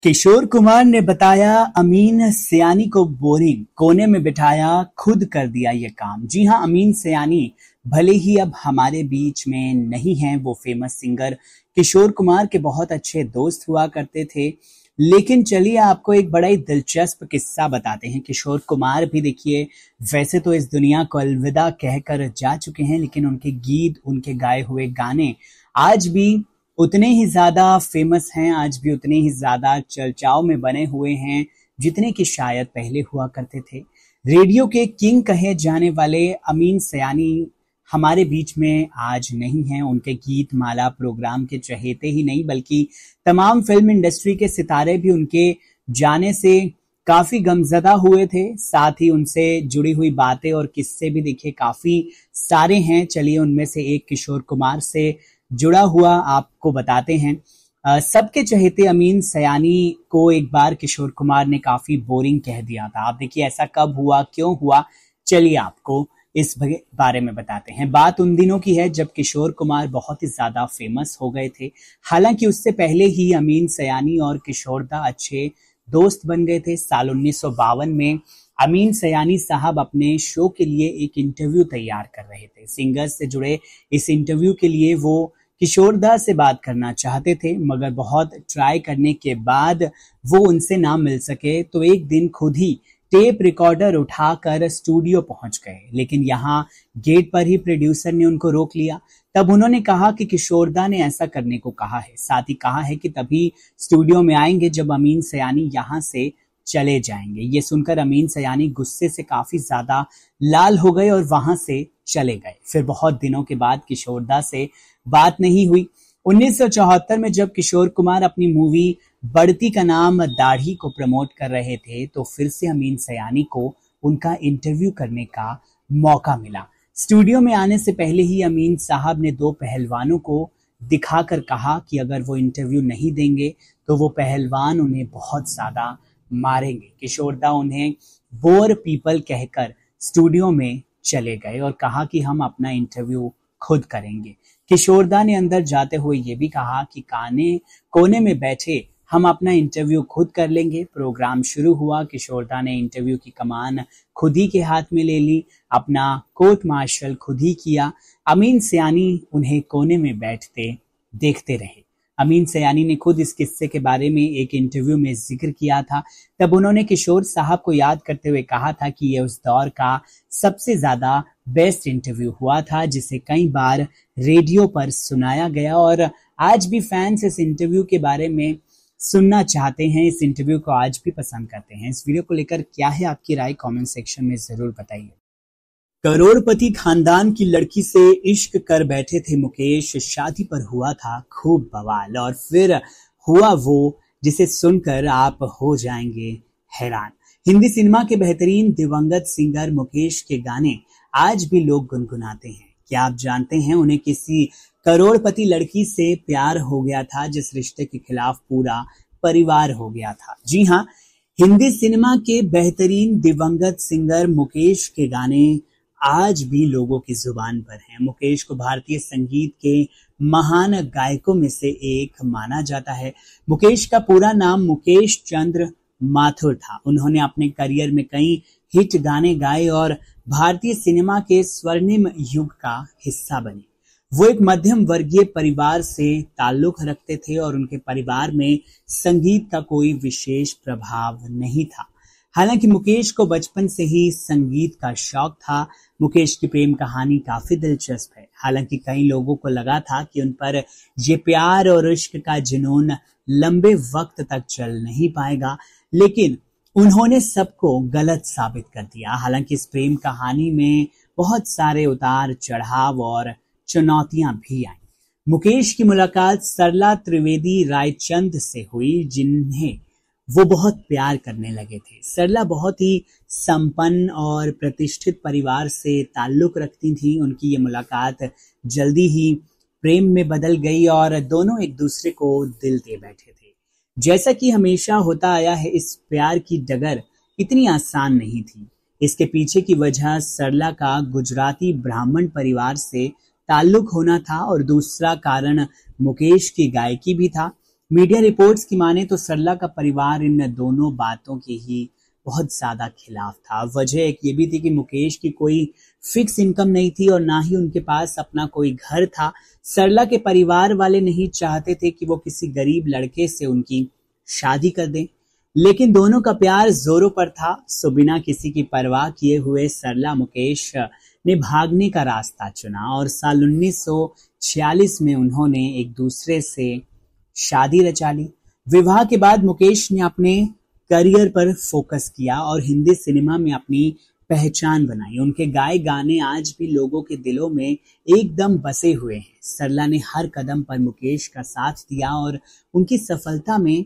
किशोर कुमार ने बताया अमीन सयानी को बोरिंग, कोने में बिठाया, खुद कर दिया ये काम। जी हां, अमीन सयानी भले ही अब हमारे बीच में नहीं हैं, वो फेमस सिंगर किशोर कुमार के बहुत अच्छे दोस्त हुआ करते थे। लेकिन चलिए आपको एक बड़ा ही दिलचस्प किस्सा बताते हैं। किशोर कुमार भी देखिए वैसे तो इस दुनिया को अलविदा कहकर जा चुके हैं, लेकिन उनके गीत, उनके गाए हुए गाने आज भी उतने ही ज्यादा फेमस हैं, आज भी उतने ही ज्यादा चर्चाओं में बने हुए हैं जितने कि शायद पहले हुआ करते थे। रेडियो के किंग कहे जाने वाले अमीन सयानी हमारे बीच में आज नहीं हैं। उनके गीत माला प्रोग्राम के चहेते ही नहीं बल्कि तमाम फिल्म इंडस्ट्री के सितारे भी उनके जाने से काफी गमजदा हुए थे। साथ ही उनसे जुड़ी हुई बातें और किस्से भी देखिए काफी सारे हैं। चलिए उनमें से एक किशोर कुमार से जुड़ा हुआ आपको बताते हैं। सबके चहेते अमीन सयानी को एक बार किशोर कुमार ने काफी बोरिंग कह दिया था। आप देखिए ऐसा कब हुआ, क्यों हुआ, चलिए आपको इस बारे में बताते हैं। बात उन दिनों की है जब किशोर कुमार बहुत ही ज्यादा फेमस हो गए थे। हालांकि उससे पहले ही अमीन सयानी और किशोरदा अच्छे दोस्त बन गए थे। साल 1952 में अमीन सयानी साहब अपने शो के लिए एक इंटरव्यू तैयार कर रहे थे। सिंगर्स से जुड़े इस इंटरव्यू के लिए वो किशोरदा से बात करना चाहते थे, मगर बहुत ट्राई करने के बाद वो उनसे ना मिल सके तो एक दिन खुद ही टेप रिकॉर्डर उठाकर स्टूडियो पहुंच गए। लेकिन यहाँ गेट पर ही प्रोड्यूसर ने उनको रोक लिया। तब उन्होंने कहा कि किशोरदा ने ऐसा करने को कहा है, साथ ही कहा है कि तभी स्टूडियो में आएंगे जब अमीन सयानी यहाँ से चले जाएंगे। ये सुनकर अमीन सयानी गुस्से से काफी ज्यादा लाल हो गए और वहां से चले गए। फिर बहुत दिनों के बाद किशोरदा से बात नहीं हुई। 1974 में जब किशोर कुमार अपनी मूवी बढ़ती का नाम दाढ़ी को प्रमोट कर रहे थे तो फिर से अमीन सयानी को उनका इंटरव्यू करने का मौका मिला। स्टूडियो में आने से पहले ही अमीन साहब ने दो पहलवानों को दिखाकर कहा कि अगर वो इंटरव्यू नहीं देंगे तो वो पहलवान उन्हें बहुत ज्यादा मारेंगे। किशोरदा उन्हें बोर पीपल कहकर स्टूडियो में चले गए और कहा कि हम अपना इंटरव्यू खुद करेंगे। किशोरदा ने अंदर जाते हुए ये भी कहा कि कोने में बैठे हम अपना इंटरव्यू खुद कर लेंगे। प्रोग्राम शुरू हुआ। किशोरदा ने इंटरव्यू की कमान खुद ही के हाथ में ले ली, अपना कोर्ट मार्शल खुद ही किया। अमीन सयानी उन्हें कोने में बैठते देखते रहे। अमीन सयानी ने खुद इस किस्से के बारे में एक इंटरव्यू में जिक्र किया था। तब उन्होंने किशोर साहब को याद करते हुए कहा था कि यह उस दौर का सबसे ज्यादा बेस्ट इंटरव्यू हुआ था जिसे कई बार रेडियो पर सुनाया गया और आज भी फैंस इस इंटरव्यू के बारे में सुनना चाहते हैं, इस इंटरव्यू को आज भी पसंद करते हैं। इस वीडियो को लेकर क्या है आपकी राय, कमेंट सेक्शन में जरूर बताइए। करोड़पति खानदान की लड़की से इश्क कर बैठे थे मुकेश, शादी पर हुआ था खूब बवाल और फिर हुआ वो जिसे सुनकर आप हो जाएंगे हैरान। हिंदी सिनेमा के बेहतरीन दिवंगत सिंगर मुकेश के गाने आज भी लोग गुनगुनाते हैं। क्या आप जानते हैं उन्हें किसी करोड़पति लड़की से प्यार हो गया था जिस रिश्ते के खिलाफ पूरा परिवार हो गया था। जी हाँ, हिंदी सिनेमा के बेहतरीन दिवंगत सिंगर मुकेश के गाने आज भी लोगों की जुबान पर हैं। मुकेश को भारतीय संगीत के महान गायकों में से एक माना जाता है। मुकेश का पूरा नाम मुकेश चंद्र माथुर था। उन्होंने अपने करियर में कई हिट गाने गाए और भारतीय सिनेमा के स्वर्णिम युग का हिस्सा बने। वो एक मध्यम वर्गीय परिवार से ताल्लुक रखते थे और उनके परिवार में संगीत का कोई विशेष प्रभाव नहीं था। हालांकि मुकेश को बचपन से ही संगीत का शौक था। मुकेश की प्रेम कहानी काफी दिलचस्प है। हालांकि कई लोगों को लगा था कि उन पर ये प्यार और इश्क का जुनून लंबे वक्त तक चल नहीं पाएगा, लेकिन उन्होंने सबको गलत साबित कर दिया। हालांकि इस प्रेम कहानी में बहुत सारे उतार चढ़ाव और चुनौतियां भी आई। मुकेश की मुलाकात सरला त्रिवेदी रायचंद से हुई जिन्हें वो बहुत प्यार करने लगे थे। सरला बहुत ही संपन्न और प्रतिष्ठित परिवार से ताल्लुक रखती थी। उनकी ये मुलाकात जल्दी ही प्रेम में बदल गई और दोनों एक दूसरे को दिल दे बैठे थे। जैसा कि हमेशा होता आया है, इस प्यार की डगर इतनी आसान नहीं थी। इसके पीछे की वजह सरला का गुजराती ब्राह्मण परिवार से ताल्लुक होना था और दूसरा कारण मुकेश की गायकी भी था। मीडिया रिपोर्ट्स की माने तो सरला का परिवार इन दोनों बातों के ही बहुत ज्यादा खिलाफ था। वजह एक ये भी थी कि मुकेश की कोई फिक्स इनकम नहीं थी और ना ही उनके पास अपना कोई घर था। सरला के परिवार वाले नहीं चाहते थे कि वो किसी गरीब लड़के से उनकी शादी कर दें, लेकिन दोनों का प्यार जोरों पर था। सो बिना किसी की परवाह किए हुए सरला मुकेश ने भागने का रास्ता चुना और साल 1946 में उन्होंने एक दूसरे से शादी रचा ली। विवाह के बाद मुकेश ने अपने करियर पर फोकस किया और हिंदी सिनेमा में अपनी पहचान बनाई। उनके गाए गाने आज भी लोगों के दिलों में एकदम बसे हुए हैं। सरला ने हर कदम पर मुकेश का साथ दिया और उनकी सफलता में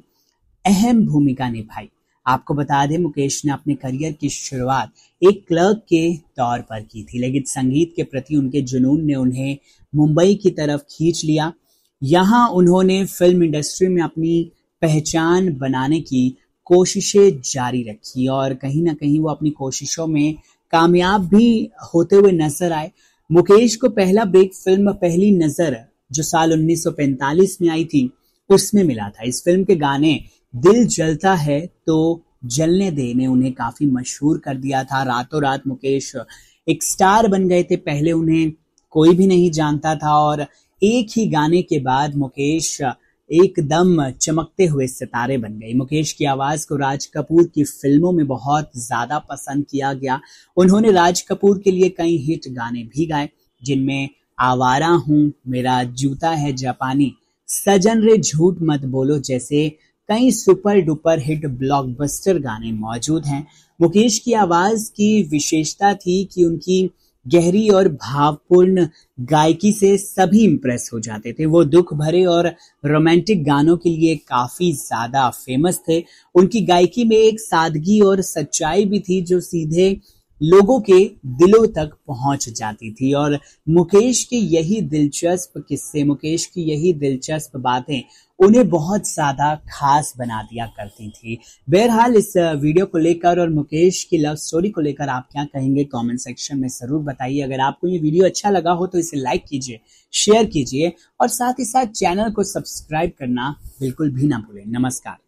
अहम भूमिका निभाई। आपको बता दें, मुकेश ने अपने करियर की शुरुआत एक क्लर्क के तौर पर की थी, लेकिन संगीत के प्रति उनके जुनून ने उन्हें मुंबई की तरफ खींच लिया। यहाँ उन्होंने फिल्म इंडस्ट्री में अपनी पहचान बनाने की कोशिशें जारी रखी और कहीं ना कहीं वो अपनी कोशिशों में कामयाब भी होते हुए नजर आए। मुकेश को पहला ब्रेक फिल्म पहली नजर जो साल 1945 में आई थी उसमें मिला था। इस फिल्म के गाने दिल जलता है तो जलने दे ने उन्हें काफी मशहूर कर दिया था। रातों रात मुकेश एक स्टार बन गए थे। पहले उन्हें कोई भी नहीं जानता था और एक ही गाने के बाद मुकेश एकदम चमकते हुए सितारे बन गए। मुकेश की आवाज को राज कपूर की फिल्मों में बहुत ज्यादा पसंद किया गया। उन्होंने राज कपूर के लिए कई हिट गाने भी गाए, जिनमें आवारा हूं, मेरा जूता है जापानी, सजन रे झूठ मत बोलो जैसे कई सुपर डुपर हिट ब्लॉकबस्टर गाने मौजूद हैं। मुकेश की आवाज की विशेषता थी कि उनकी गहरी और भावपूर्ण गायकी से सभी इंप्रेस हो जाते थे। वो दुख भरे और रोमांटिक गानों के लिए काफी ज्यादा फेमस थे। उनकी गायकी में एक सादगी और सच्चाई भी थी जो सीधे लोगों के दिलों तक पहुंच जाती थी। और मुकेश की यही दिलचस्प किस्से, मुकेश की यही दिलचस्प बातें उन्हें बहुत ज्यादा खास बना दिया करती थी। बहरहाल इस वीडियो को लेकर और मुकेश की लव स्टोरी को लेकर आप क्या कहेंगे कमेंट सेक्शन में जरूर बताइए। अगर आपको ये वीडियो अच्छा लगा हो तो इसे लाइक कीजिए, शेयर कीजिए और साथ ही साथ चैनल को सब्सक्राइब करना बिल्कुल भी ना भूलें। नमस्कार।